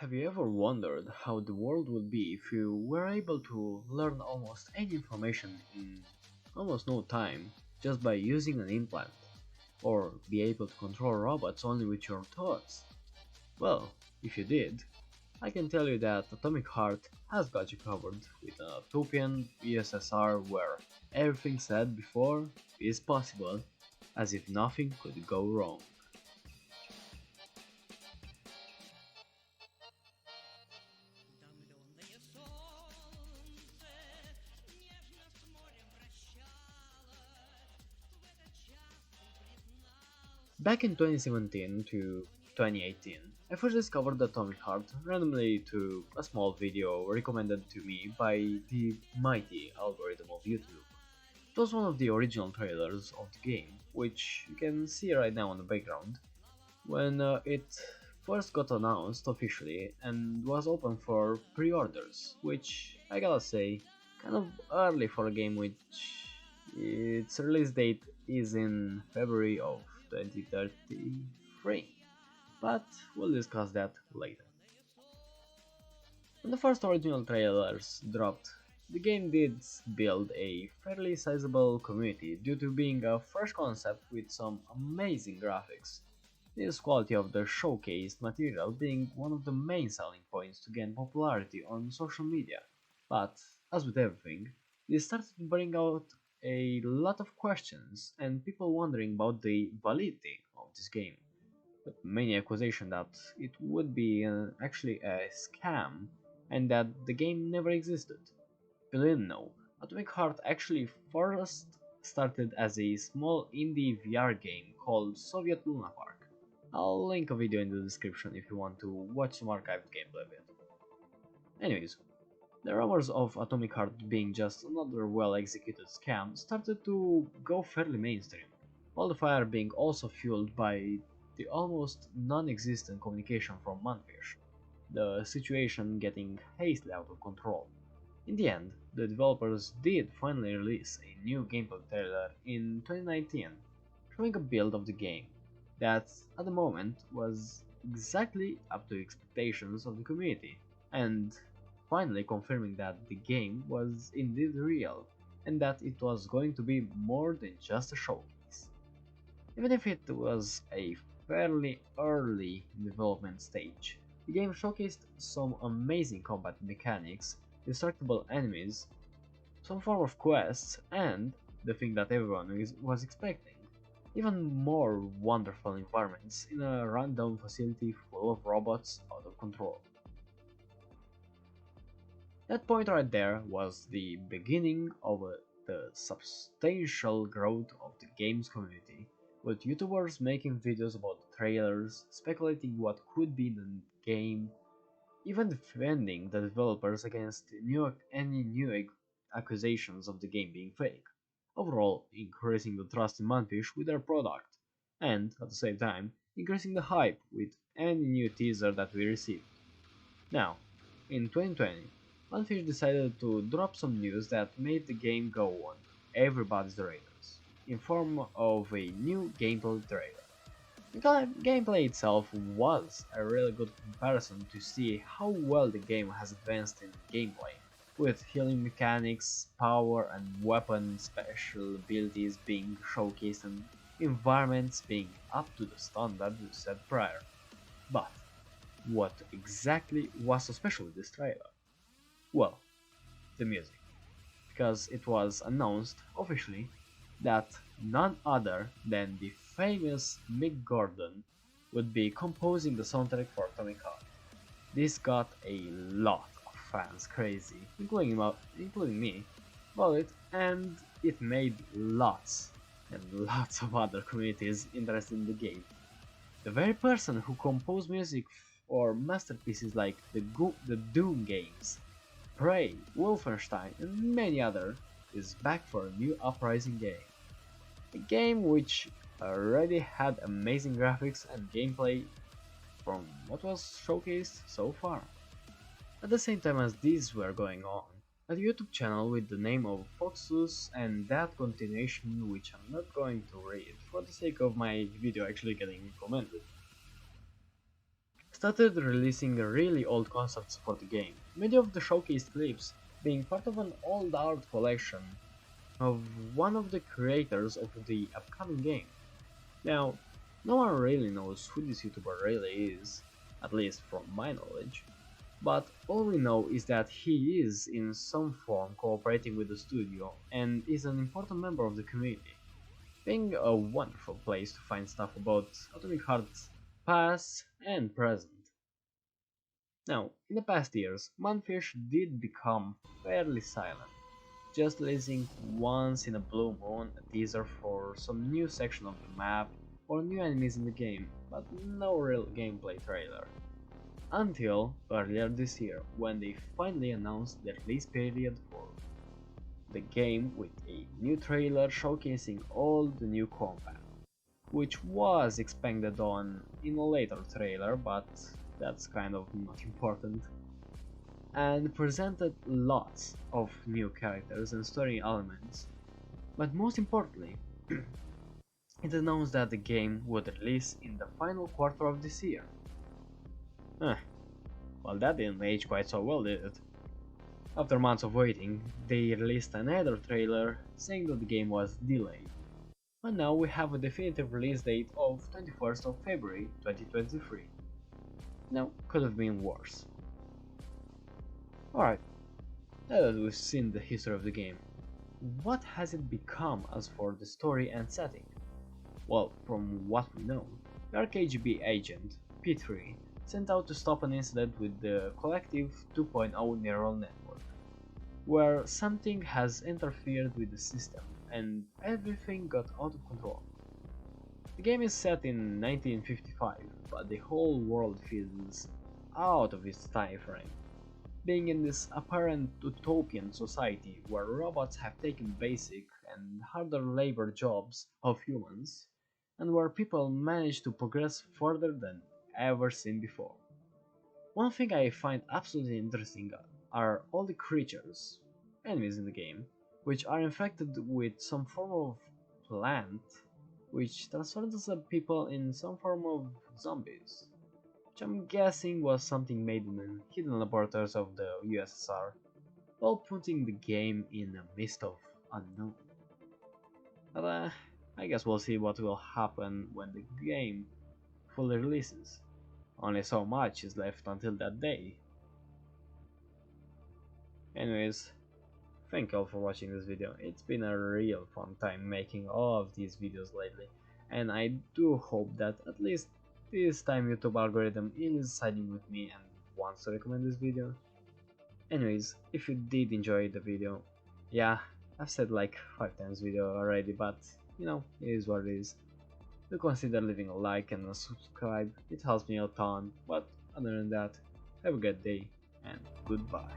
Have you ever wondered how the world would be if you were able to learn almost any information in almost no time just by using an implant? Or be able to control robots only with your thoughts? Well, if you did, I can tell you that atomicheart has got you covered with a utopian USSR where everything said before is possible, as if nothing could go wrong. Утомленное солнце нежно с морем прощалось. В этот час ты признался. Back in 2017 to 2018, I first discovered Atomic Heart randomly to a small video recommended to me by the mighty algorithm of YouTube. It was one of the original trailers of the game, which you can see right now on the background, when it first got announced officially and was open for pre-orders, which I gotta say, kind of early for a game which its release date is in February of 2033, but we'll discuss that later. When the first original trailers dropped, the game did build a fairly sizable community due to being a fresh concept with some amazing graphics. This quality of the showcased material being one of the main selling points to gain popularity on social media. But, as with everything, this started to bring out a lot of questions and people wondering about the validity of this game, with many accusations that it would be actually a scam and that the game never existed. If you didn't know, Atomic Heart actually first started as a small indie VR game called Soviet Luna Park. I'll link a video in the description if you want to watch some archived gameplay of it. Anyways, the rumors of Atomic Heart being just another well executed scam started to go fairly mainstream, all the fire being also fueled by the almost non-existent communication from mundfish, the situation getting hastily out of control. In the end, the developers did finally release a new gameplay trailer in 2019, showing a build of the game that at the moment was exactly up to expectations of the community, and finally confirming that the game was indeed real and that it was going to be more than just a showcase. Even if it was a fairly early development stage, the game showcased some amazing combat mechanics, destructible enemies, some form of quests, and the thing that everyone was expecting, even more wonderful environments in a rundown facility full of robots out of control. That point right there was the beginning of the substantial growth of the game's community, with YouTubers making videos about the trailers, speculating what could be in the game, even defending the developers against any new accusations of the game being fake, overall increasing the trust in Mundfish with their product, and at the same time increasing the hype with any new teaser that we received. Now, in 2020, Mundfish decided to drop some news that made the game go on everybody's radars, in form of a new gameplay trailer. The gameplay itself was a really good comparison to see how well the game has advanced in gameplay, with healing mechanics, power and weapon special abilities being showcased and environments being up to the standard we set prior. But what exactly was so special with this trailer? Well, the music, because it was announced officially that none other than the famous Mick Gordon would be composing the soundtrack for Atomic Heart. This got a lot of fans crazy, including me, about it, and it made lots and lots of other communities interested in the game. The very person who composed music for masterpieces like the Doom games, Prey, Wolfenstein, and many others is back for a new Uprising game. A game which already had amazing graphics and gameplay from what was showcased so far. At the same time as these were going on, a YouTube channel with the name of Foxus and that continuation which I'm not going to read for the sake of my video actually getting recommended, started releasing really old concepts for the game, many of the showcased clips being part of an old art collection of one of the creators of the upcoming game. Now, no one really knows who this YouTuber really is, at least from my knowledge, but all we know is that he is in some form cooperating with the studio and is an important member of the community, being a wonderful place to find stuff about atomicheart's past and present. Now, in the past years, mundfish did become fairly silent, just releasing once in a blue moon a teaser for some new section of the map or new enemies in the game, but no real gameplay trailer. Until earlier this year, when they finally announced the release period for the game with a new trailer showcasing all the new combat, which was expanded on in a later trailer, but that's kind of not important, and presented lots of new characters and story elements. But most importantly, it announced that the game would release in the final quarter of this year. Huh, well, that didn't age quite so well, did it? After months of waiting, they released another trailer saying that the game was delayed. And now we have a definitive release date of 21st of February 2023. Now, could have been worse. Alright, now that we've seen the history of the game, what has it become as for the story and setting? Well, from what we know, the RKGB agent, P3, sent out to stop an incident with the Collective 2.0 neural network, where something has interfered with the system and everything got out of control. The game is set in 1955, but the whole world feels out of its time frame, being in this apparent utopian society where robots have taken basic and harder labor jobs of humans, and where people manage to progress further than ever seen before. One thing I find absolutely interesting are all the creatures, enemies in the game, which are infected with some form of plant, which transforms the people in some form of zombies, which I'm guessing was something made in the hidden laboratories of the USSR, while putting the game in a mist of unknown. But I guess we'll see what will happen when the game fully releases. Only so much is left until that day. Anyways, thank you all for watching this video. It's been a real fun time making all of these videos lately, and I do hope that at least this time YouTube algorithm is siding with me and wants to recommend this video. Anyways, if you did enjoy the video, yeah, I've said like 5 times video already, but you know, it is what it is. Do consider leaving a like and a subscribe, it helps me a ton, but other than that, have a good day and goodbye.